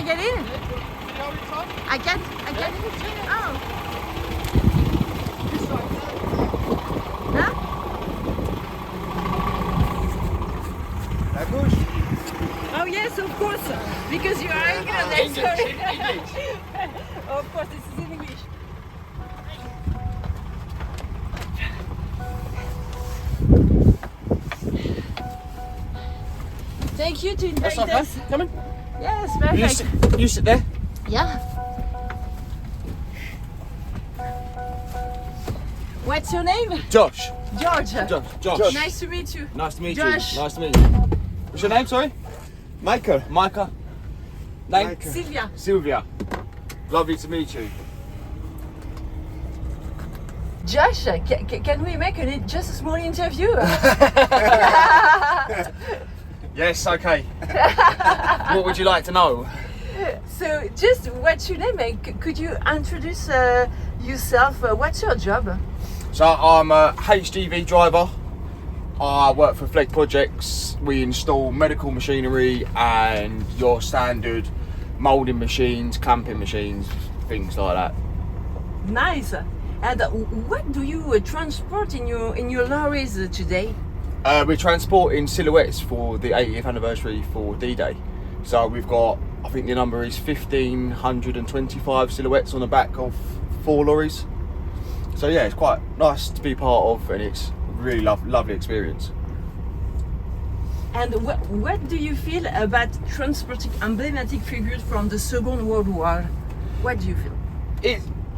get in? I can't. Oh. Huh? Oh yes, of course, because you are English. Of course, this is in English. Thank you to invite us. Come in. Yes, perfect. You sit there. Yeah. What's your name? Josh. George. Josh. Nice to meet you. Nice to meet Josh. you. Nice to meet you. What's your name, sorry? Michael. Micah. Name? Micah. Sylvia. Sylvia. Lovely to meet you. Josh, can we make just a small interview? Yes, okay. What would you like to know? So, just what's your name? And could you introduce yourself? What's your job? So I'm a HGV driver. I work for Fleck Projects. We install medical machinery and your standard moulding machines, clamping machines, things like that. Nice. And what do you transport in your lorries today? We're transporting silhouettes for the 80th anniversary for D-Day. So we've got, I think the number is 1,525 silhouettes on the back of 4 lorries. So yeah, it's quite nice to be part of, and it's a really lovely experience. And what do you feel about transporting emblematic figures from the Second World War? What do you feel?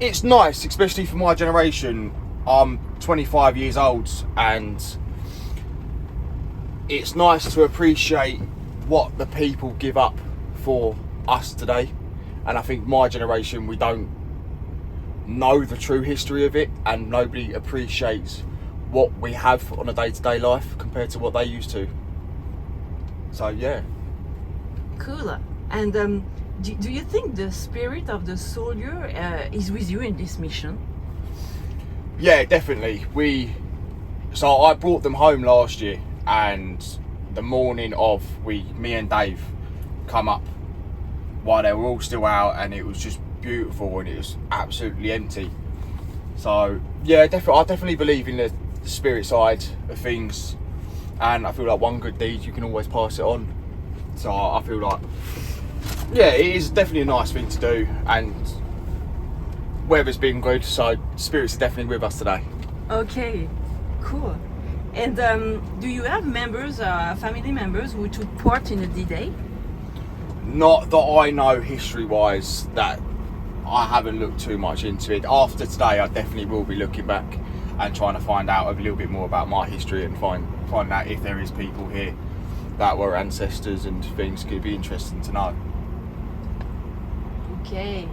It's nice, especially for my generation. I'm 25 years old, and it's nice to appreciate what the people give up for us today. And I think my generation, we don't know the true history of it, and nobody appreciates what we have on a day-to-day life compared to what they used to. So yeah. Cool. And do you think the spirit of the soldier is with you in this mission? Yeah, definitely. So I brought them home last year, and the morning of, me and Dave come up while they were all still out, and it was just beautiful, and it was absolutely empty. So yeah, I definitely believe in the spirit side of things, and I feel like one good deed, you can always pass it on. So I feel like, yeah, it is definitely a nice thing to do, and weather's been good, so spirits are definitely with us today. Okay, cool. And do you have members, family members who took part in the D-Day? Not that I know history-wise, that I haven't looked too much into it. After today, I definitely will be looking back and trying to find out a little bit more about my history, and find out if there is people here that were ancestors and things. Could be interesting to know. Okay.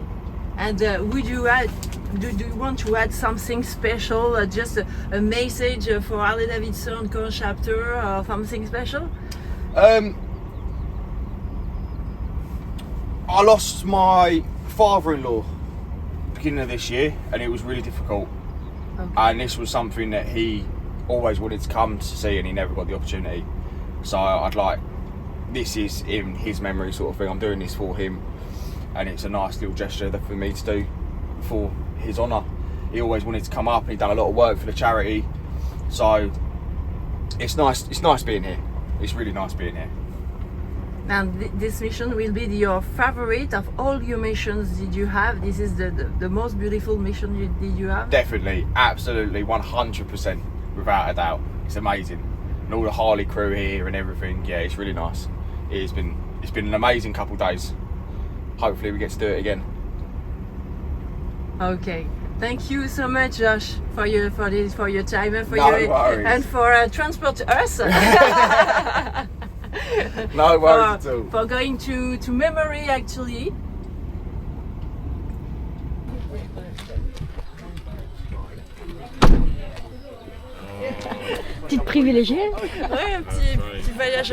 And would you add? Do you want to add something special? Just a message for Harley Davidson core chapter, or something special? I lost my father-in-law beginning of this year, and it was really difficult. Okay. And this was something that he always wanted to come to see, and he never got the opportunity. So I'd like, this is in his memory sort of thing. I'm doing this for him, and it's a nice little gesture for me to do for his honour. He always wanted to come up, and he'd done a lot of work for the charity. So it's nice. It's nice being here. It's really nice being here. And this mission will be your favorite of all your missions did you have? This is the most beautiful mission did you have? Definitely, absolutely, 100%, without a doubt. It's amazing, and all the Harley crew here and everything. Yeah, it's really nice. It's been an amazing couple of days. Hopefully, we get to do it again. Okay. Thank you so much, Josh, for your time and for No worries. and for transport us. No worries at all. For going to memory actually. Petite privilégiée. Ouais, un petit voyage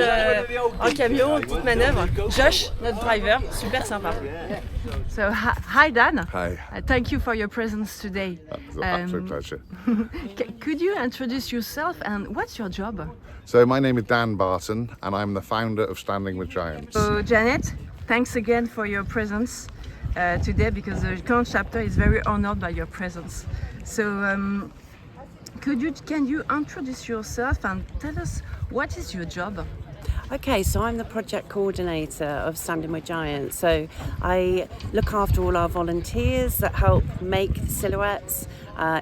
en camion, une petite manœuvre. Josh, notre driver, super sympa. So hi Dan. Hi. Thank you for your presence today. It's an absolute pleasure. Could you introduce yourself and what's your job? So my name is Dan Barton, and I'm the founder of Standing with Giants. Janet, thanks again for your presence today, because the Caen chapter is very honored by your presence. So can you introduce yourself and tell us what is your job? Okay, so I'm the project coordinator of Standing with Giants. So I look after all our volunteers that help make the silhouettes,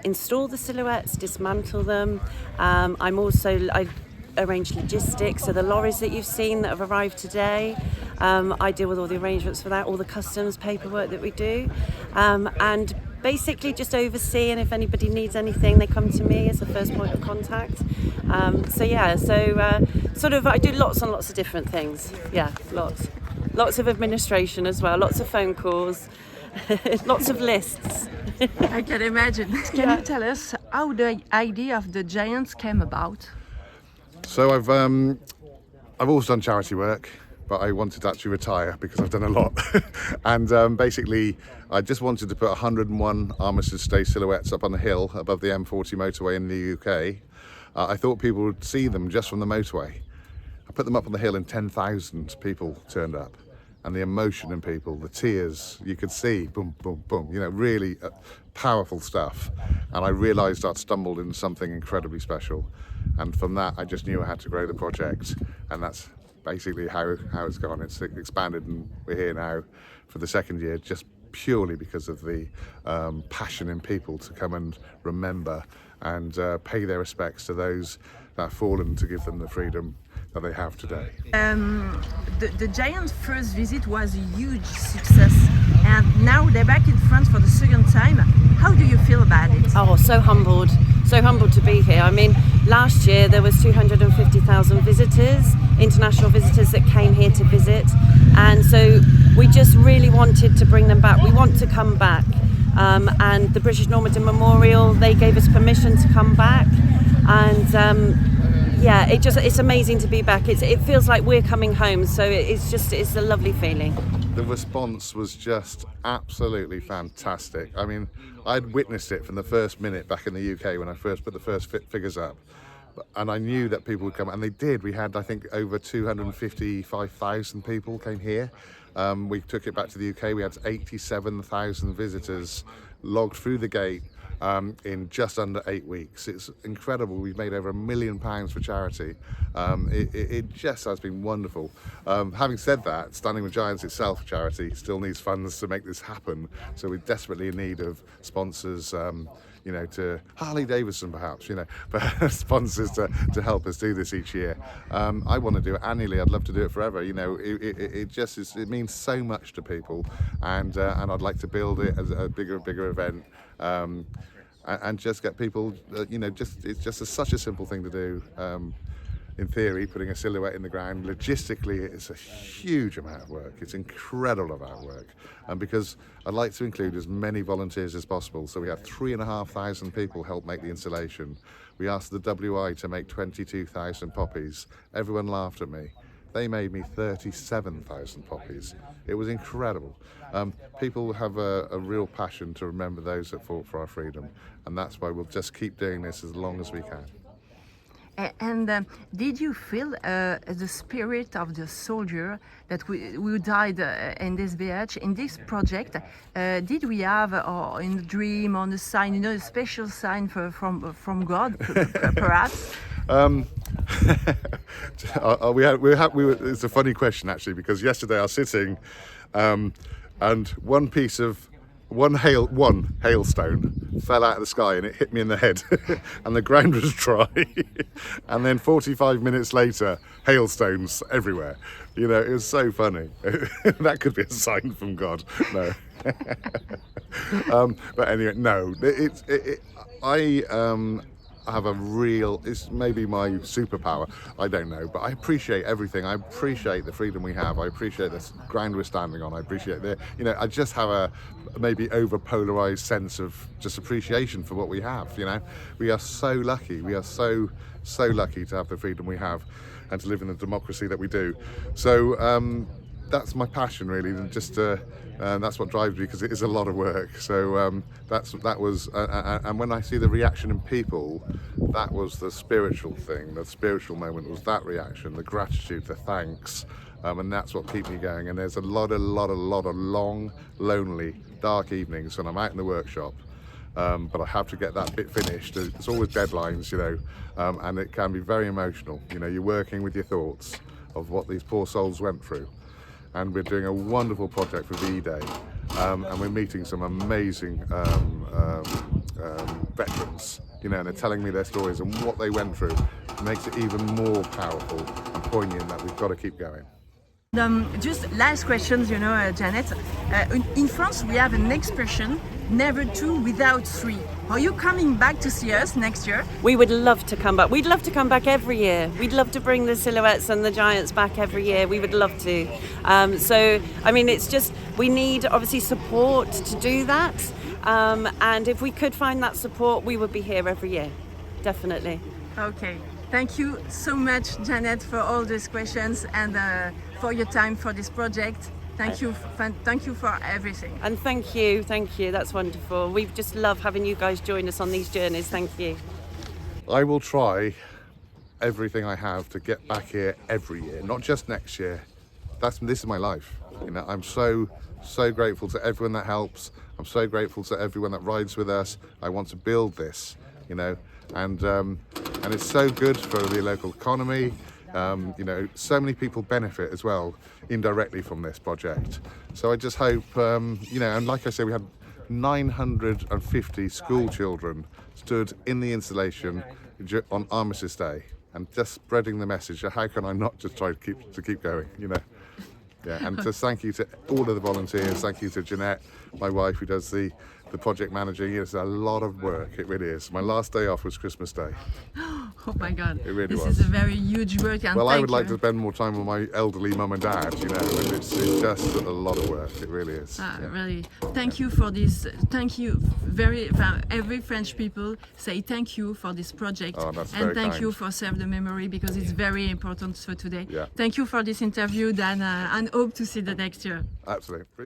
install the silhouettes, dismantle them. I arrange logistics, so the lorries that you've seen that have arrived today, I deal with all the arrangements for that, all the customs paperwork that we do, and basically just oversee, and if anybody needs anything they come to me as the first point of contact. I do lots and lots of different things. Yeah, lots of administration as well, lots of phone calls, lots of lists. I can imagine. Can you tell us how the idea of the Giants came about? So I've always done charity work, but I wanted to actually retire because I've done a lot. And basically, I just wanted to put 101 Armistead Stay silhouettes up on the hill above the M40 motorway in the UK. I thought people would see them just from the motorway. I put them up on the hill and 10,000 people turned up. And the emotion in people, the tears, you could see, boom, boom, boom, really powerful stuff. And I realised I'd stumbled into something incredibly special. And from that, I just knew I had to grow the project. And that's basically how it's gone. It's expanded, and we're here now for the second year, just purely because of the passion in people to come and remember and pay their respects to those that have fallen, to give them the freedom that they have today. The Giants' first visit was a huge success, and now they're back in France for the second time. How do you feel about it? Oh, so humbled to be here. I mean, last year there was 250,000 visitors, international visitors that came here to visit, and so we just really wanted to bring them back. We want to come back, and the British Normandy Memorial, they gave us permission to come back, and it's amazing to be back. It feels like we're coming home, so it's a lovely feeling. The response was just absolutely fantastic. I mean, I'd witnessed it from the first minute back in the UK when I first put the first figures up. And I knew that people would come, and they did. We had, I think, over 255,000 people came here. We took it back to the UK. We had 87,000 visitors logged through the gate in just under 8 weeks. It's incredible. We've made over £1 million for charity. It just has been wonderful. Having said that, Standing with Giants itself, charity, still needs funds to make this happen. So we're desperately in need of sponsors, to Harley Davidson perhaps, but sponsors to help us do this each year. I want to do it annually. I'd love to do it forever. It means so much to people, and I'd like to build it as a bigger event. And just get people, it's just such a simple thing to do. In theory, putting a silhouette in the ground, logistically, it's a huge amount of work. It's incredible amount of work. And because I'd like to include as many volunteers as possible, so we had 3,500 people help make the installation. We asked the WI to make 22,000 poppies. Everyone laughed at me. They made me 37,000 poppies. It was incredible. People have a real passion to remember those that fought for our freedom, and that's why we'll just keep doing this as long as we can. And did you feel the spirit of the soldier that who died in this BH, in this project? Did we have, in the dream, on the sign, a special sign from God, perhaps? It's a funny question actually, because yesterday I was sitting, and one hailstone fell out of the sky and it hit me in the head and the ground was dry. And then 45 minutes later, hailstones everywhere. It was so funny. That could be a sign from God. No. But anyway, no. I have it's maybe my superpower, I don't know, but I appreciate everything. I appreciate the freedom we have. I appreciate the ground we're standing on. I appreciate I just have a maybe over-polarized sense of just appreciation for what we have. We are so lucky. We are so lucky to have the freedom we have and to live in the democracy that we do. So that's my passion really, and just that's what drives me, because it is a lot of work. So that was and when I see the reaction in people, that was the spiritual thing. The spiritual moment was that reaction, the gratitude, the thanks, and that's what keeps me going. And there's a lot of long, lonely, dark evenings when I'm out in the workshop. But I have to get that bit finished. There's always deadlines, you know, and it can be very emotional. You know, you're working with your thoughts of what these poor souls went through. And we're doing a wonderful project for V-Day, and we're meeting some amazing veterans, you know, and they're telling me their stories and what they went through. It makes it even more powerful and poignant that we've got to keep going. Just last questions, you know, Janet. In France, we have an expression, never two without three. Are you coming back to see us next year? We would love to come back. We'd love to come back every year. We'd love to bring the silhouettes and the giants back every year. We would love to. So, I mean, it's just, we need obviously support to do that. And if we could find that support, we would be here every year. Definitely. Okay. Thank you so much, Janet, for all these questions and for your time for this project. Thank you for everything. And thank you. That's wonderful. We just love having you guys join us on these journeys. Thank you. I will try everything I have to get back here every year, not just next year. This is my life. You know, I'm so grateful to everyone that helps. I'm so grateful to everyone that rides with us. I want to build this, you know, and it's so good for the local economy. You know, so many people benefit as well indirectly from this project. So I just hope, you know, and like I say, we had 950 school children stood in the installation on Armistice Day, and just spreading the message. How can I not just try to keep going, you know? Yeah, and just thank you to all of the volunteers. Thank you to Jeanette, my wife, who does the project managing. It's a lot of work, it really is. My last day off was Christmas Day. Oh my God, it really this was. is a very huge work. And well, I would like to spend more time with my elderly mum and dad, you know, and it's just a lot of work, it really is. Yeah. Really, thank you for this. Thank you every French people say thank you for this project. Oh, that's and very thank kind. you for Save the Memory, because it's very important for today. Yeah. Thank you for this interview, Dan, and hope to see you next year. Absolutely.